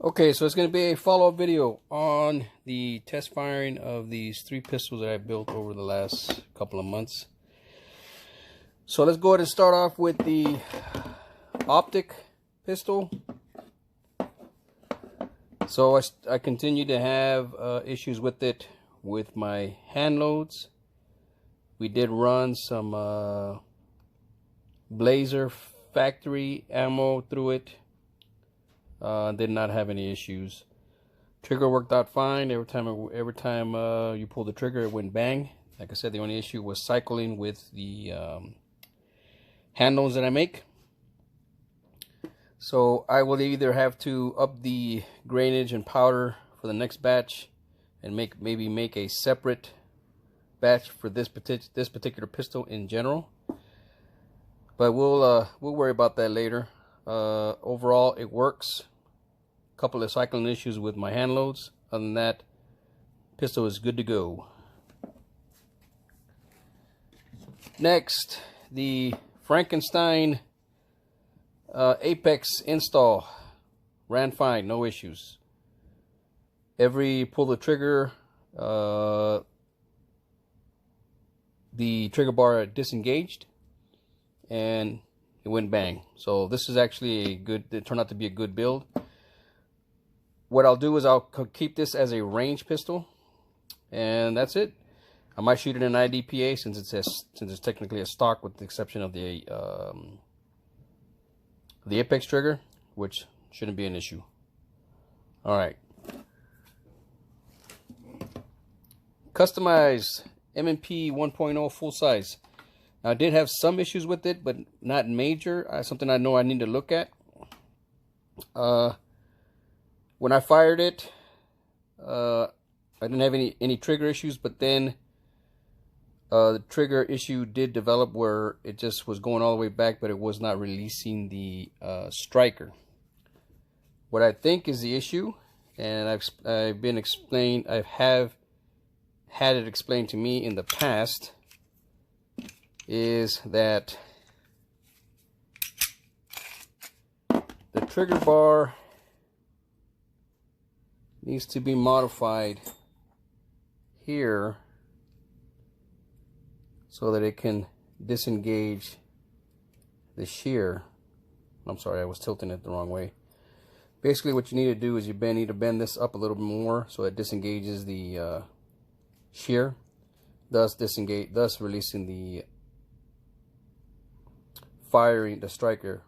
Okay, so it's going to be a follow-up video on the test firing of these 3 pistols that I built over the last couple of months. So let's go ahead and start off with the Optic pistol. So I continue to have issues with it with my hand loads. We did run some Blazer factory ammo through it. Did not have any issues. Trigger worked out fine. Every time you pull the trigger, it went bang. Like I said, the only issue was cycling with the handles that I make. So I will either have to up the grainage and powder for the next batch, and maybe make a separate batch for this particular pistol in general. But we'll worry about that later. Overall, it works. Couple of cycling issues with my hand loads. Other than that, pistol is good to go. Next, the Frankenstein Apex install ran fine, no issues. Every pull the trigger, the trigger bar disengaged and it went bang. So this is actually it turned out to be a good build. What I'll do is I'll keep this as a range pistol, and that's it. I might shoot it in IDPA since it's technically a stock, with the exception of the Apex Trigger, which shouldn't be an issue. All right. Customized M&P 1.0 Fullsize. Now, I did have some issues with it, but not major. Something I know I need to look at. When I fired it, I didn't have any trigger issues, but then the trigger issue did develop where it just was going all the way back, but it was not releasing the striker. What I think is the issue, and I've had it explained to me in the past, is that the trigger bar needs to be modified here so that it can disengage the shear. I'm sorry, I was tilting it the wrong way. Basically what you need to do is you need to bend this up a little bit more so it disengages the shear, thus releasing the striker.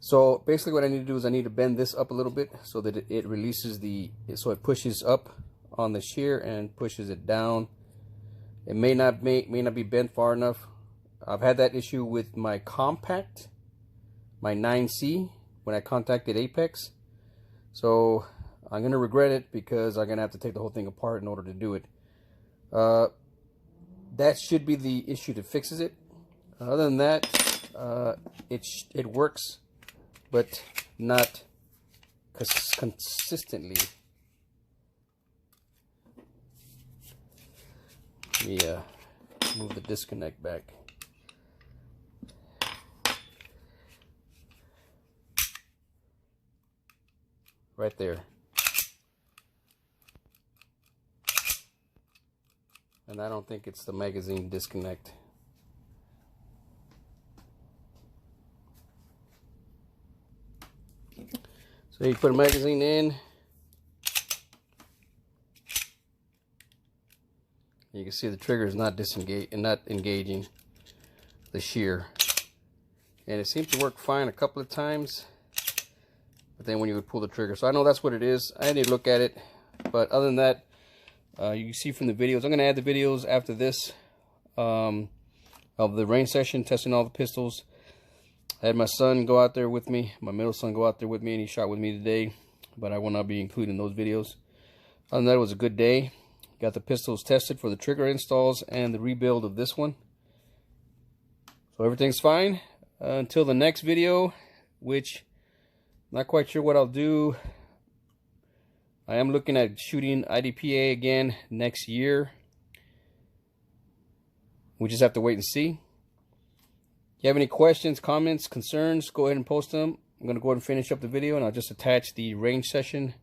So basically what I need to do is I need to bend this up a little bit so that it releases so it pushes up on the shear and pushes it down. It may not be bent far enough. I've had that issue with my compact, my 9C, when I contacted Apex. So I'm going to regret it because I'm going to have to take the whole thing apart in order to do it. That should be the issue that fixes it. Other than that, it works, but not consistently. Let me move the disconnect back. Right there. And I don't think it's the magazine disconnect. So you put a magazine in. You can see the trigger is not engaging the shear. And it seems to work fine a couple of times, but then when you would pull the trigger. So I know that's what it is. I need to look at it. But other than that, you can see from the videos. I'm going to add the videos after this of the range session, testing all the pistols. I had my son go out there with me, my middle son go out there with me, and he shot with me today, but I will not be including those videos. Other than that, it was a good day. Got the pistols tested for the trigger installs and the rebuild of this one. So everything's fine until the next video, which I'm not quite sure what I'll do. I am looking at shooting IDPA again next year. We just have to wait and see. If you have any questions, comments, concerns, go ahead and post them. I'm going to go ahead and finish up the video, and I'll just attach the range session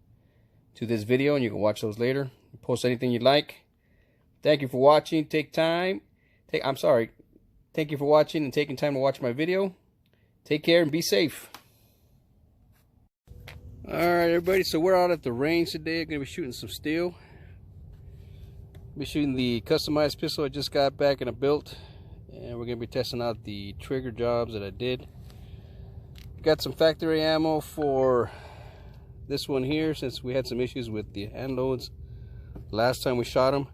to this video, and you can watch those later. Post anything you'd like. Thank you for watching. Thank you for watching and taking time to watch my video. Take care and be safe. Alright everybody, so we're out at the range today. I'm going to be shooting some steel. I'll be shooting the customized pistol I just got back and I built. And we're going to be testing out the trigger jobs that I did. Got some factory ammo for this one here, since we had some issues with the hand loads last time we shot them.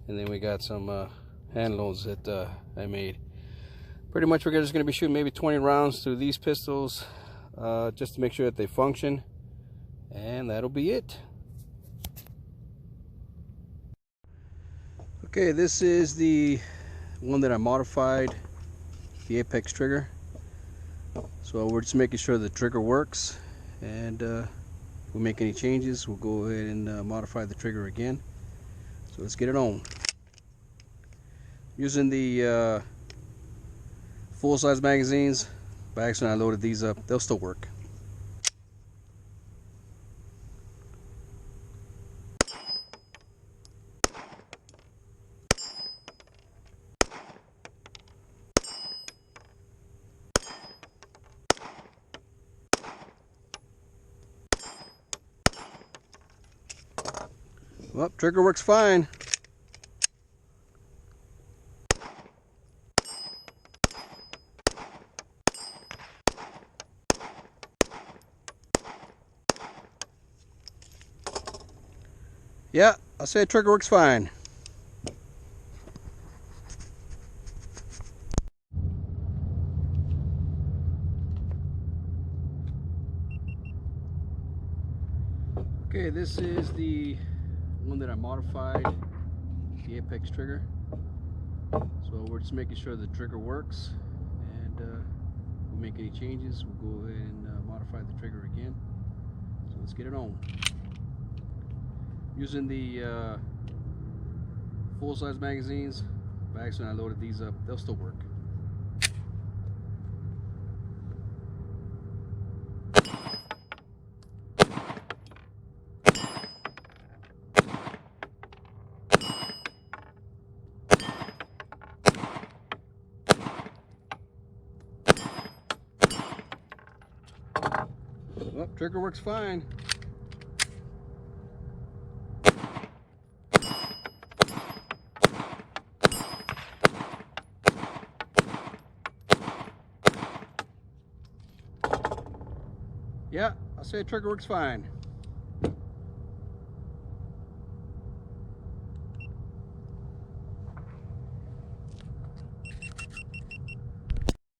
And then we got some hand loads that I made. Pretty much we're just going to be shooting maybe 20 rounds through these pistols, just to make sure that they function. And that'll be it. Okay, this is the one that I modified, the Apex Trigger. So we're just making sure the trigger works, and if we make any changes, we'll go ahead and modify the trigger again. So let's get it on. Using the full-size magazines. By accident I loaded these up. They'll still work. Well, trigger works fine. Yeah, I said trigger works fine. Okay, this is the one that I modified, the Apex Trigger. So we're just making sure the trigger works, and if we make any changes, we'll go ahead and modify the trigger again. So let's get it on. Using the full-size magazines. By accident I loaded these up. They'll still work. Well, trigger works fine. Yeah, I say trigger works fine.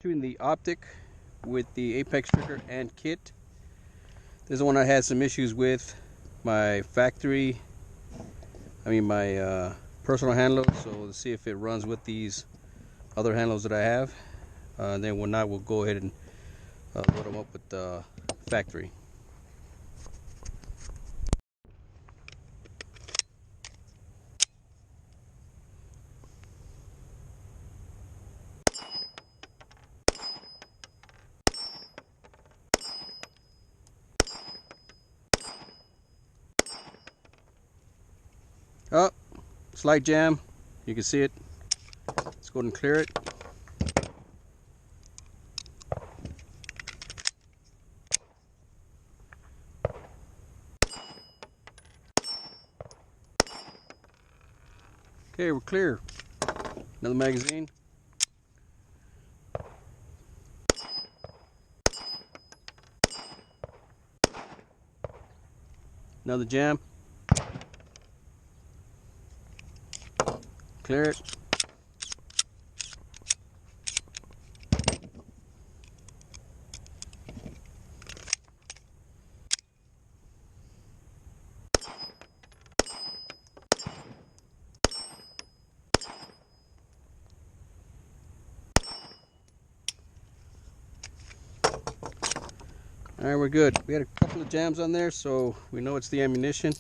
Doing the optic with the Apex Trigger and kit. This is one I had some issues with. My personal handload. So let's see if it runs with these other handloads that I have. Then when not, we'll go ahead and load them up with the factory. Oh, slight jam. You can see it. Let's go ahead and clear it. Okay, we're clear. Another magazine. Another jam. Clear it. Alright, we're good. We had a couple of jams on there, so we know it's the ammunition.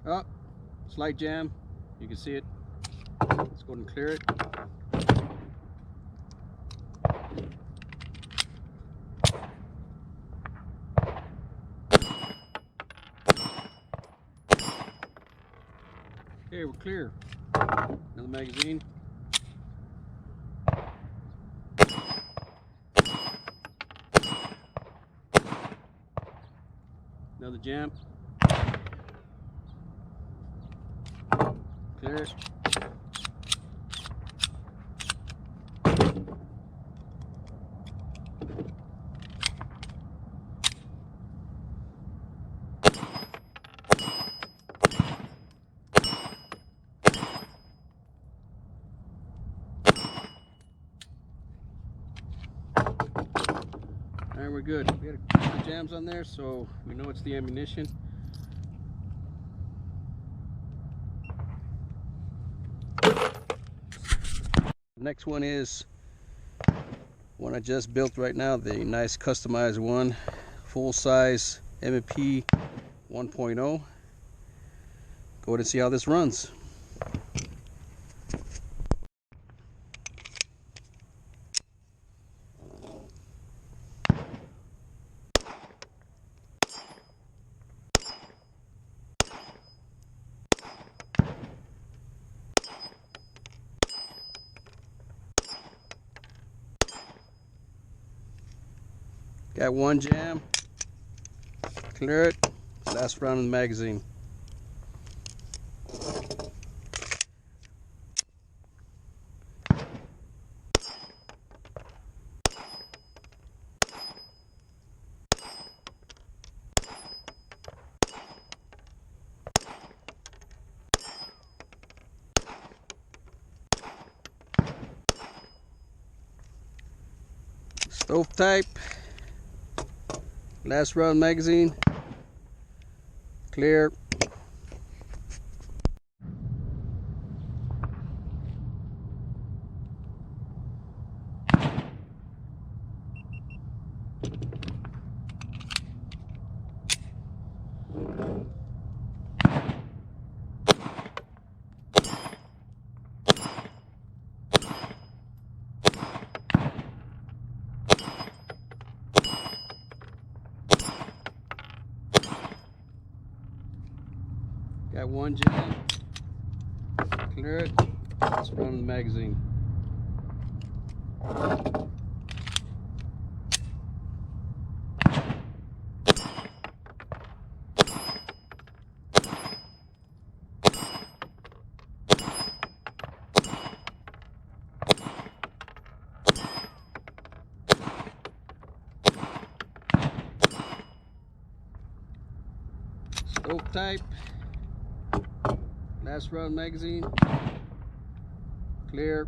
Oh, slight jam. You can see it. Let's go ahead and clear it. Okay, we're clear. Another magazine. Another jam. Clear it. Alright, we're good. We had a couple of jams on there, so we know it's the ammunition. Next one is one I just built right now, the nice customized one, full-size M&P 1.0. Go ahead and see how this runs. Got one jam, clear it, last round in the magazine. Stove type. Last round magazine, clear. Got one jam, clear it, let's run the magazine. Stove type. Last round magazine, clear.